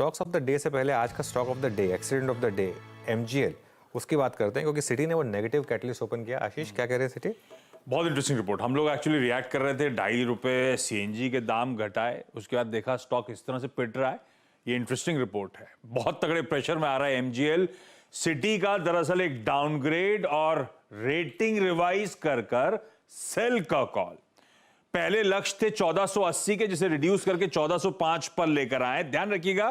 Stocks of the day से पहले आज का stock of the day, accident of the day, MGL, उसकी बात करते हैं क्योंकि सिटी ने वो नेगेटिव कैटलिस्ट ओपन किया। आशीष क्या कह रहे हैं सिटी? बहुत इंटरेस्टिंग रिपोर्ट। हम लोग एक्चुअली रिएक्ट कर रहे थे, ₹2.5 सीएनजी के दाम घटाए, उसके बाद देखा स्टॉक इस तरह से पिट रहा है। ये इंटरेस्टिंग रिपोर्ट है, बहुत तगड़े प्रेशर में आ रहा है एमजीएल। सिटी का दरअसल एक डाउनग्रेड और रेटिंग रिवाइज कर सेल का कॉल। पहले लक्ष्य थे 1480 के, जिसे रिड्यूस करके 1405 पर लेकर आए। ध्यान रखिएगा,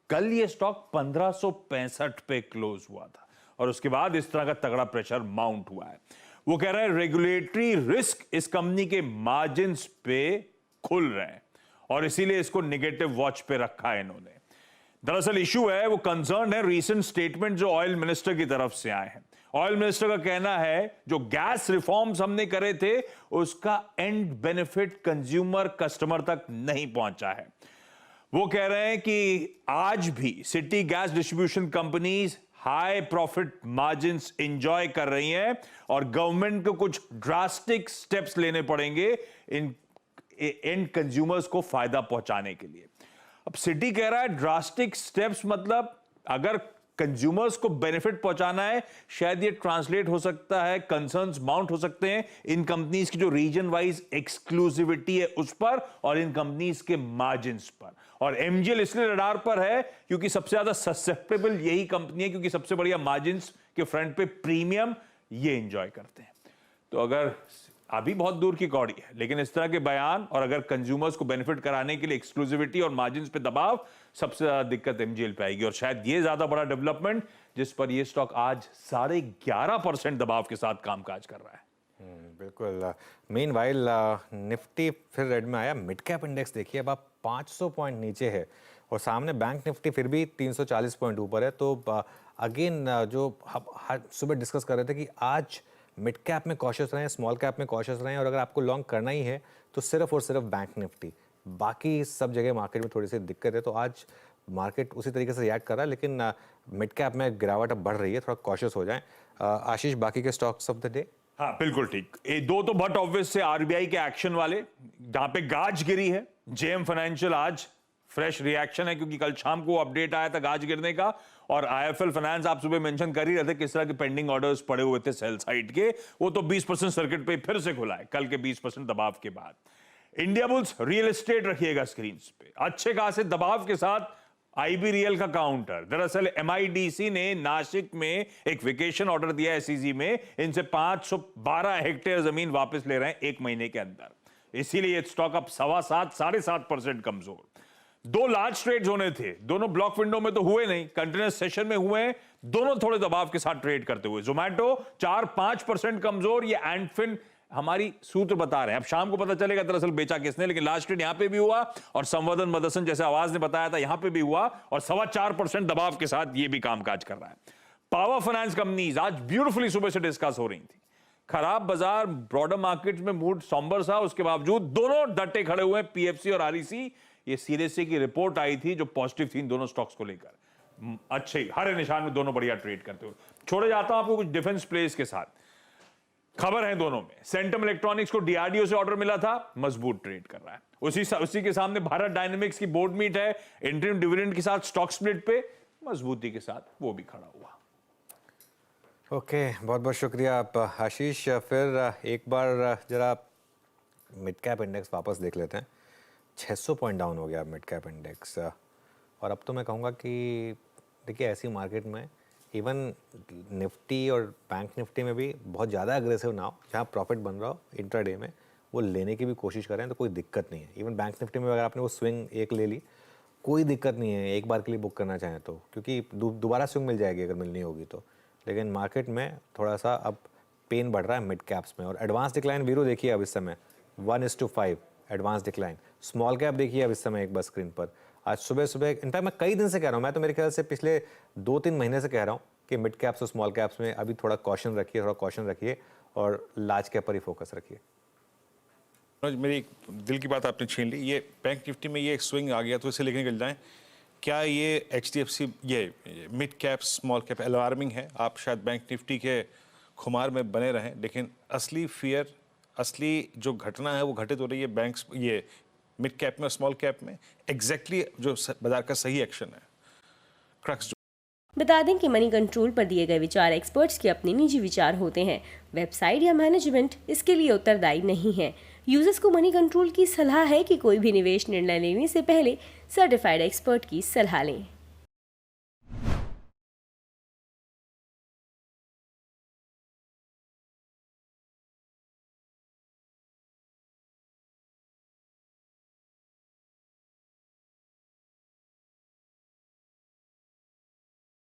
कल ये स्टॉक 1565 पे क्लोज हुआ था और उसके बाद इस तरह का तगड़ा प्रेशर माउंट हुआ है। वो कह रहे हैं रेगुलेटरी रिस्क इस कंपनी के मार्जिन्स पे खुल रहे हैं और इसीलिए इसको नेगेटिव वॉच पे रखा है इन्होंने। दरअसल इशू है, वो कंसर्न है रीसेंट स्टेटमेंट जो ऑयल मिनिस्टर की तरफ से आए हैं। ऑयल मिनिस्टर का कहना है जो गैस रिफॉर्म्स हमने करे थे उसका एंड बेनिफिट कंज्यूमर कस्टमर तक नहीं पहुंचा है। वो कह रहे हैं कि आज भी city gas distribution companies high profit margins enjoy कर रही हैं और गवर्नमेंट को कुछ ड्रास्टिक स्टेप्स लेने पड़ेंगे इन एंड कंज्यूमर्स को फायदा पहुंचाने के लिए। अब सिटी कह रहा है ड्रास्टिक स्टेप्स मतलब अगर कंज्यूमर्स को बेनिफिट पहुंचाना है, शायद ये ट्रांसलेट हो सकता है, कंसर्न्स माउंट हो सकते हैं इन कंपनीज की जो रीजन वाइज एक्सक्लूसिविटी है उस पर और इन कंपनीज के मार्जिन्स पर। और एमजीएल इसलिए रडार पर है क्योंकि सबसे ज्यादा ससेप्टेबल यही कंपनी है, क्योंकि सबसे बढ़िया मार्जिन्स के फ्रंट पे प्रीमियम ये एंजॉय करते हैं। तो अगर अभी बहुत दूर की कौड़ी है, लेकिन इस तरह के बयान और अगर कंज्यूमर्स को बेनिफिट कराने के लिए एक्सक्लूसिविटी और मार्जिन्स पे दबाव, सबसे ज्यादा दिक्कत एमजीएल पे आएगी। और शायद ये ज्यादा बड़ा डेवलपमेंट जिस पर ये स्टॉक आज 11.5% दबाव के साथ कामकाज कर रहा है। बिल्कुल। मीनवाइल निफ्टी फिर रेड में आया। मिड कैप इंडेक्स देखिए अब आप 500 पॉइंट नीचे है और सामने बैंक निफ्टी फिर भी 340 पॉइंट ऊपर है। तो अगेन जो हम सुबह डिस्कस कर रहे थे कि आज मिड कैप में कॉशियस रहें, स्मॉल कैप में कॉशियस रहें और अगर आपको लॉन्ग करना ही है तो सिर्फ और सिर्फ बैंक निफ्टी, बाकी सब जगह मार्केट में थोड़ी सी दिक्कत है। तो आज मार्केट उसी तरीके से रिएक्ट कर रहा है, लेकिन मिड कैप में गिरावट अब बढ़ रही है, थोड़ा कॉशियस हो जाएं। आशीष, बाकी के स्टॉक्स ऑफ द डे? हाँ बिल्कुल ठीक। ये दो तो बट ऑब्वियस से आरबीआई के एक्शन वाले, जहां पे गाज गिरी है। जेएम फाइनेंशियल आज फ्रेश रिएक्शन है क्योंकि कल शाम को अपडेट आया था गाज गिरने का। और आईएफएल फाइनेंस आप सुबह मेंशन कर ही रहे थे किस तरह के पेंडिंग ऑर्डर्स पड़े हुए थे सेल साइड के, वो तो 20% सर्किट पे फिर से खुला है कल के 20% दबाव के बाद। इंडिया बुल्स रियल एस्टेट रखिएगा स्क्रीन पे, अच्छे खासे दबाव के साथ आईबी रियल का काउंटर। दरअसल एमआईडीसी ने नासिक में एक वेकेशन ऑर्डर दिया है एसईजी में, इनसे 512 हेक्टेयर जमीन वापस ले रहे हैं 1 महीने के अंदर। इसीलिए स्टॉक अब 7.25% कमजोर। 2 लार्ज ट्रेड्स होने थे, दोनों ब्लॉक विंडो में तो हुए नहीं, कंटिन्यूअस सेशन में हुए हैं, दोनों थोड़े दबाव के साथ ट्रेड करते हुए। जोमेटो 4-5% कमजोर, ये एंडफिन हमारी सूत्र बता रहे हैं। अब शाम को पता चलेगा दरअसल बेचा किसने, लेकिन लास्ट ट्रेड यहां पे भी हुआ और संवर्धन मदरसन जैसे आवाज ने बताया था यहां पे भी हुआ और 4.25% दबाव के साथ ये भी कामकाज कर रहा है। पावर फाइनेंस कंपनीज आज ब्यूटीफुली सुबह से डिस्कस हो रही थी। खराब बाजार, ब्रॉडर मार्केट में मूड सॉम्बर सा, उसके बावजूद दोनों डटे खड़े हुए हैं, पीएफसी और आरईसी। ये सीरीएससी की रिपोर्ट आई थी जो पॉजिटिव थी इन दोनों स्टॉक्स को लेकर। अच्छे हरे निशान में दोनों बढ़िया ट्रेड करते हुए। छोड़े जाता हूं आपको कुछ डिफेंस प्लेस के साथ, खबर है दोनों में। सेंटम इलेक्ट्रॉनिक्स को डीआरडीओ से ऑर्डर मिला था, मजबूत ट्रेड कर रहा है। उसी के सामने भारत डायनेमिक्स की बोर्ड मीट है, इंटरिम डिविडेंड के साथ स्टॉक स्प्लिट पे मजबूती के साथ वो भी खड़ा हुआ। ओके, बहुत बहुत शुक्रिया आप आशीष। फिर एक बार जरा मिड कैप इंडेक्स वापस देख लेते हैं। 600 पॉइंट डाउन हो गया मिड कैप इंडेक्स। और अब तो मैं कहूँगा कि देखिए ऐसी मार्केट में इवन निफ्टी और बैंक निफ्टी में भी बहुत ज़्यादा अग्रेसिव ना हो, जहाँ प्रॉफिट बन रहा हो इंट्राडे में वो लेने की भी कोशिश करें तो कोई दिक्कत नहीं है। इवन बैंक निफ्टी में अगर आपने वो स्विंग एक ले ली, कोई दिक्कत नहीं है एक बार के लिए बुक करना चाहें तो, क्योंकि दोबारा स्विंग मिल जाएगी अगर मिलनी होगी तो। लेकिन मार्केट में थोड़ा सा अब पेन बढ़ रहा है मिड कैप्स में। और एडवांस डिक्लाइन वीरो देखिए अब इस समय 1:5 एडवांस डिक्लाइन। स्मॉल कैप देखिए अब इस समय एक बार स्क्रीन पर। आज सुबह सुबह इनफैक्ट मैं कई दिन से कह रहा हूँ, मैं तो मेरे ख्याल से पिछले 2-3 महीने से कह रहा हूँ कि मिड कैप्स और स्मॉल कैप्स में अभी थोड़ा कॉशन रखिए और लार्ज कैप पर ही फोकस रखिए। मेरी दिल की बात आपने छीन ली। ये बैंक निफ्टी में ये एक स्विंग आ गया तो इसे लेके निकल जाएं। क्या ये एचडीएफसी ये mid cap small cap alarming है? आप शायद बैंक निफ्टी के खुमार में बने रहें, लेकिन असली फियर, असली जो घटना है वो घटित हो रही है बैंक्स ये मिड कैप में स्मॉल कैप में। एग्जैक्टली जो बाजार का सही एक्शन है क्रक्स। बता दें कि मनी कंट्रोल पर दिए गए विचार एक्सपर्ट्स के अपने निजी विचार होते हैं। वेबसाइट या मैनेजमेंट इसके लिए उत्तरदायी नहीं है। यूजर्स को मनी कंट्रोल की सलाह है कि कोई भी निवेश निर्णय लेने से पहले सर्टिफाइड एक्सपर्ट की सलाह लें।